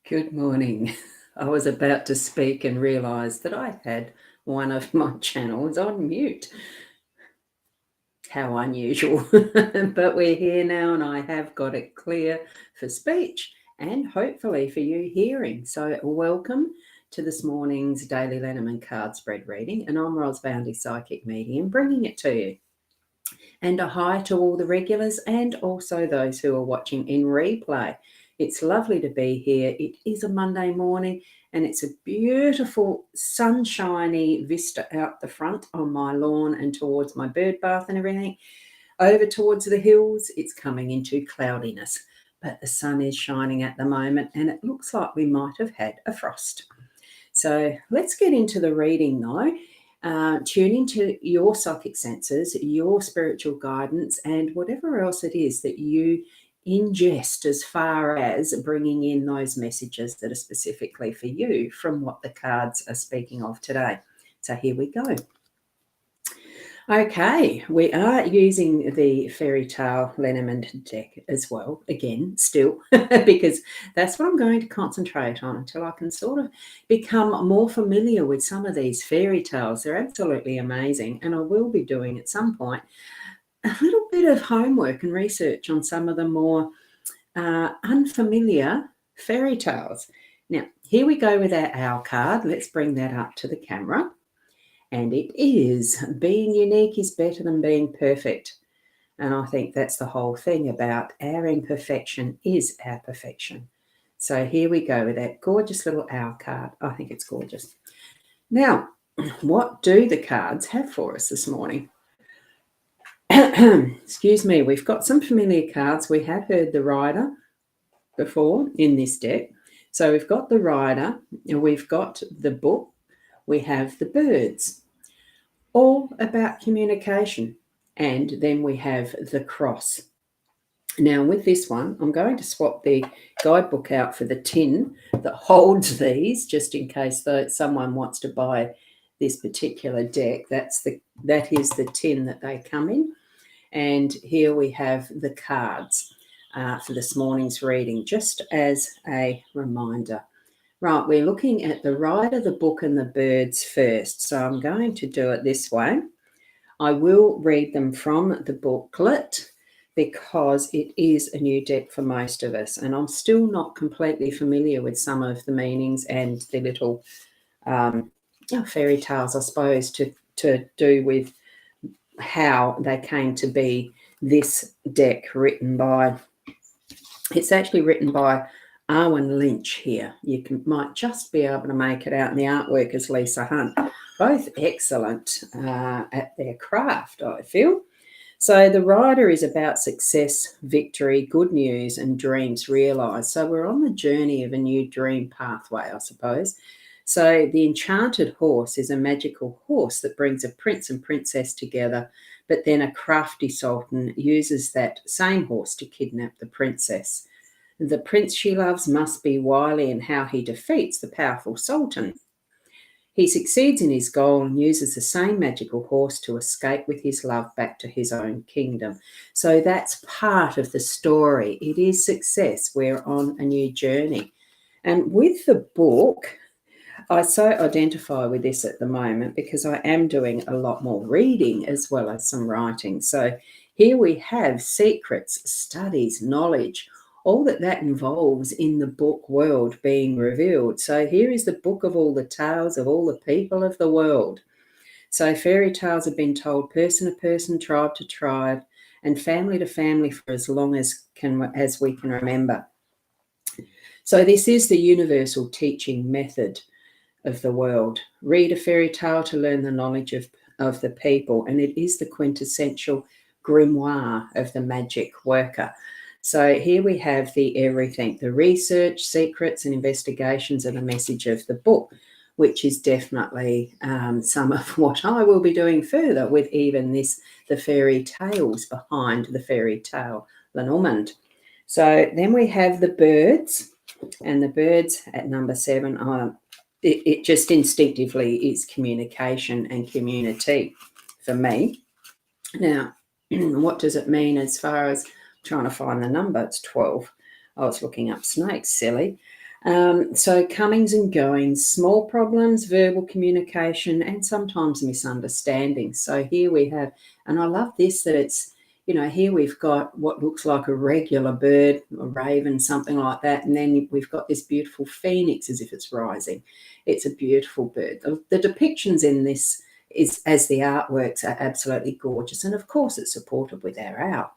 Good morning. I was about to speak and realised that I had one of my channels on mute. How unusual. But we're here now and I have got it clear for speech and hopefully for you hearing. So welcome to this morning's Daily Lenormand card spread reading, and I'm rosboundy psychic medium bringing it to you. And a hi to all the regulars and also those who are watching in replay. It's lovely to be here. It is a Monday morning and it's a beautiful sunshiny vista out the front on my lawn and towards my bird bath and everything. Over towards the hills, it's coming into cloudiness, but the sun is shining at the moment and it looks like we might have had a frost. So let's get into the reading though. Tune into your psychic senses, your spiritual guidance, and whatever else it is that you ingest as far as bringing in those messages that are specifically for you from what the cards are speaking of today. So here we go. Okay, we are using the Fairy Tale Lenormand deck as well, again, still, because that's what I'm going to concentrate on until I can sort of become more familiar with some of these fairy tales. They're absolutely amazing, and I will be doing at some point a little bit of homework and research on some of the more unfamiliar fairy tales. Now, here we go with our owl card. Let's bring that up to the camera. And it is, being unique is better than being perfect. And I think that's the whole thing about our imperfection is our perfection. So here we go with that gorgeous little owl card. I think it's gorgeous. Now, what do the cards have for us this morning? Excuse me, we've got some familiar cards. We have heard the Rider before in this deck. So we've got the Rider, and we've got the Book, we have the Birds, all about communication. And then we have the Cross. Now with this one, I'm going to swap the guidebook out for the tin that holds these, just in case someone wants to buy this particular deck. That is the tin that they come in. And here we have the cards for this morning's reading, just as a reminder. Right, we're looking at the Rider, the Book, and the Birds first. So I'm going to do it this way. I will read them from the booklet because it is a new deck for most of us. And I'm still not completely familiar with some of the meanings and the little fairy tales, I suppose, to do with how they came to be this deck it's actually written by Arwen Lynch here. You might just be able to make it out, and the artwork is Lisa Hunt. Both excellent at their craft, I feel. So the Rider is about success, victory, good news, and dreams realised. So we're on the journey of a new dream pathway, I suppose. So the Enchanted Horse is a magical horse that brings a prince and princess together, but then a crafty sultan uses that same horse to kidnap the princess. The prince she loves must be wily in how he defeats the powerful sultan. He succeeds in his goal and uses the same magical horse to escape with his love back to his own kingdom. So that's part of the story. It is success. We're on a new journey. And with the book, I so identify with this at the moment because I am doing a lot more reading as well as some writing. So here we have secrets, studies, knowledge, all that involves in the book world being revealed. So here is the book of all the tales of all the people of the world. So fairy tales have been told person to person, tribe to tribe, and family to family for as long as we can remember. So this is the universal teaching method of the world. Read a fairy tale to learn the knowledge of the people, and it is the quintessential grimoire of the magic worker. So here we have the everything, the research, secrets, and investigations are the message of the book, which is definitely some of what I will be doing further with even the fairy tales behind the Fairy Tale Lenormand. So then we have the Birds, and the Birds at number 7 it just instinctively is communication and community for me. Now, what does it mean as far as trying to find the number? It's 12. I was looking up snakes, silly. So comings and goings, small problems, verbal communication, and sometimes misunderstandings. So here we have, and I love this, that it's, here we've got what looks like a regular bird, a raven, something like that. And then we've got this beautiful phoenix as if it's rising. It's a beautiful bird. The depictions in this is, as the artworks, are absolutely gorgeous. And of course it's supported with our owl.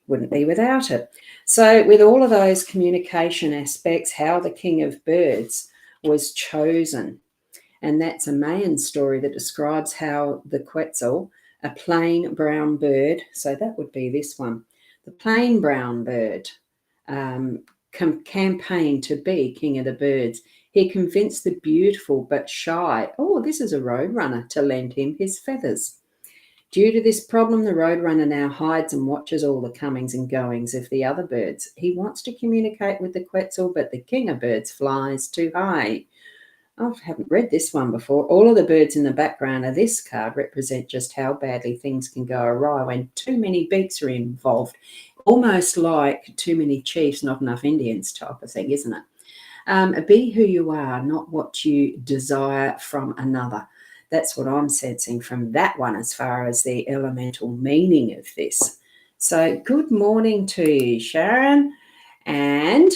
Wouldn't be without it. So with all of those communication aspects, how the king of birds was chosen. And that's a Mayan story that describes how the Quetzal, a plain brown bird, so that would be this one, the plain brown bird, campaigned to be king of the birds. He convinced the beautiful but shy, this is a roadrunner, to lend him his feathers. Due to this problem, the roadrunner now hides and watches all the comings and goings of the other birds. He wants to communicate with the Quetzal, but the king of birds flies too high. I haven't read this one before. All of the birds in the background of this card represent just how badly things can go awry when too many beaks are involved. Almost like too many chiefs, not enough Indians type of thing, isn't it? Be who you are, not what you desire from another. That's what I'm sensing from that one as far as the elemental meaning of this. So good morning to you, Sharon. And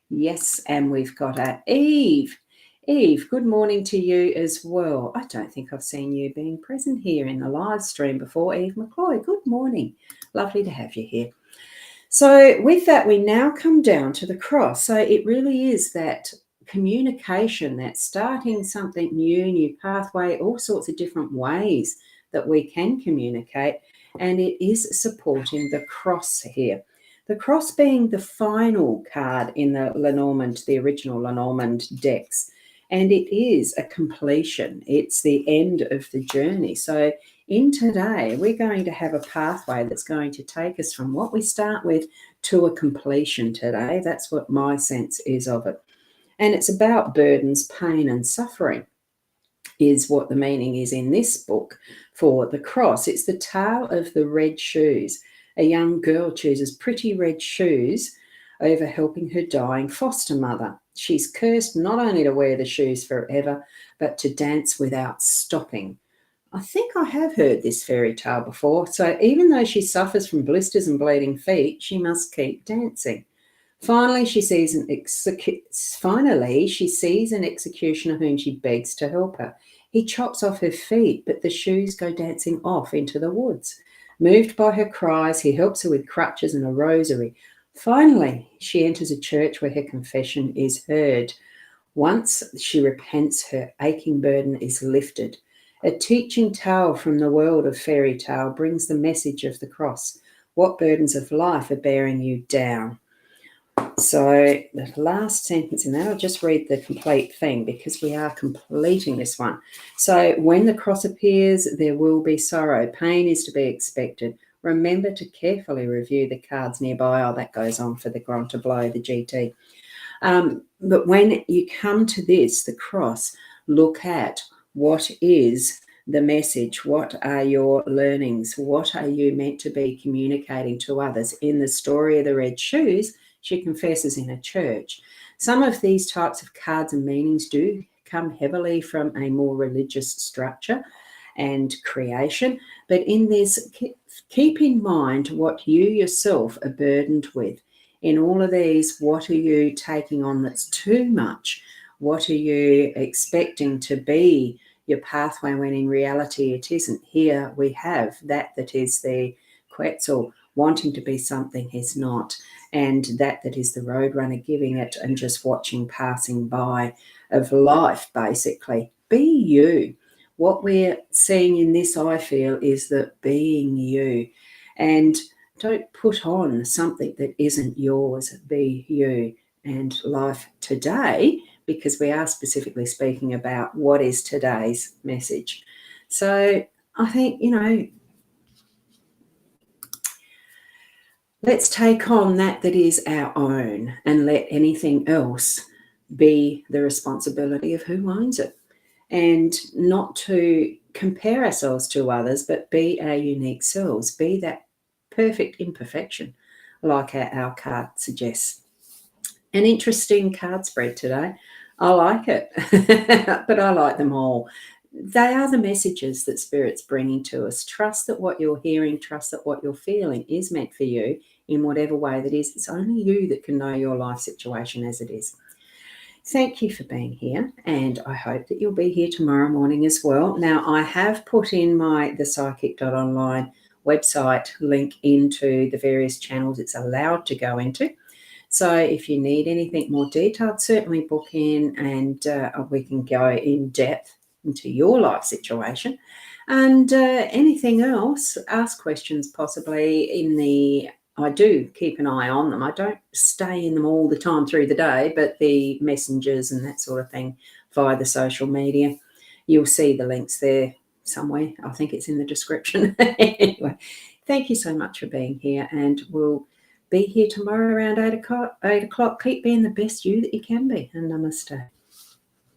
yes, and we've got Eve. Eve, good morning to you as well. I don't think I've seen you being present here in the live stream before, Eve McCloy. Good morning. Lovely to have you here. So with that, we now come down to the cross. So it really is that communication, that starting something new pathway, all sorts of different ways that we can communicate. And it is supporting the cross here. The cross being the final card in the Lenormand, the original Lenormand decks. And it is a completion. It's the end of the journey. So in today, we're going to have a pathway that's going to take us from what we start with to a completion today. That's what my sense is of it. And it's about burdens, pain, and suffering is what the meaning is in this book for the cross. It's the tale of the red shoes. A young girl chooses pretty red shoes over helping her dying foster mother. She's cursed not only to wear the shoes forever, but to dance without stopping. I think I have heard this fairy tale before. So even though she suffers from blisters and bleeding feet, she must keep dancing. Finally, she sees an executioner whom she begs to help her. He chops off her feet, but the shoes go dancing off into the woods. Moved by her cries, he helps her with crutches and a rosary. Finally, she enters a church where her confession is heard. Once she repents, her aching burden is lifted. A teaching tale from the world of fairy tale brings the message of the cross. What burdens of life are bearing you down? So the last sentence in that, I'll just read the complete thing because we are completing this one. So when the cross appears, there will be sorrow. Pain is to be expected. Remember to carefully review the cards nearby. Oh, that goes on for the Grand Tableau, the GT. But when you come to this, the cross, look at what is the message. What are your learnings? What are you meant to be communicating to others? In the story of the red shoes, she confesses in a church. Some of these types of cards and meanings do come heavily from a more religious structure and creation. But in this, keep in mind what you yourself are burdened with. In all of these, what are you taking on that's too much? What are you expecting to be your pathway when in reality it isn't? Here we have that is the Quetzal wanting to be something he's not, and that is the roadrunner giving it and just watching passing by of life, basically. Be you. What we're seeing in this, I feel, is that being you. And don't put on something that isn't yours. Be you. And life today, because we are specifically speaking about what is today's message. So I think, let's take on that is our own and let anything else be the responsibility of who owns it. And not to compare ourselves to others, but be our unique selves. Be that perfect imperfection, like our card suggests. An interesting card spread today. I like it, but I like them all. They are the messages that Spirit's bringing to us. Trust that what you're hearing, trust that what you're feeling is meant for you in whatever way that is. It's only you that can know your life situation as it is. Thank you for being here, and I hope that you'll be here tomorrow morning as well. Now, I have put in my thepsychic.online website link into the various channels it's allowed to go into. So if you need anything more detailed, certainly book in, and we can go in depth into your life situation. And anything else, ask questions possibly in the, I do keep an eye on them. I don't stay in them all the time through the day, but the messengers and that sort of thing via the social media, you'll see the links there somewhere. I think it's in the description. Anyway, thank you so much for being here, and we'll be here tomorrow around 8 o'clock. Keep being the best you that you can be, and namaste.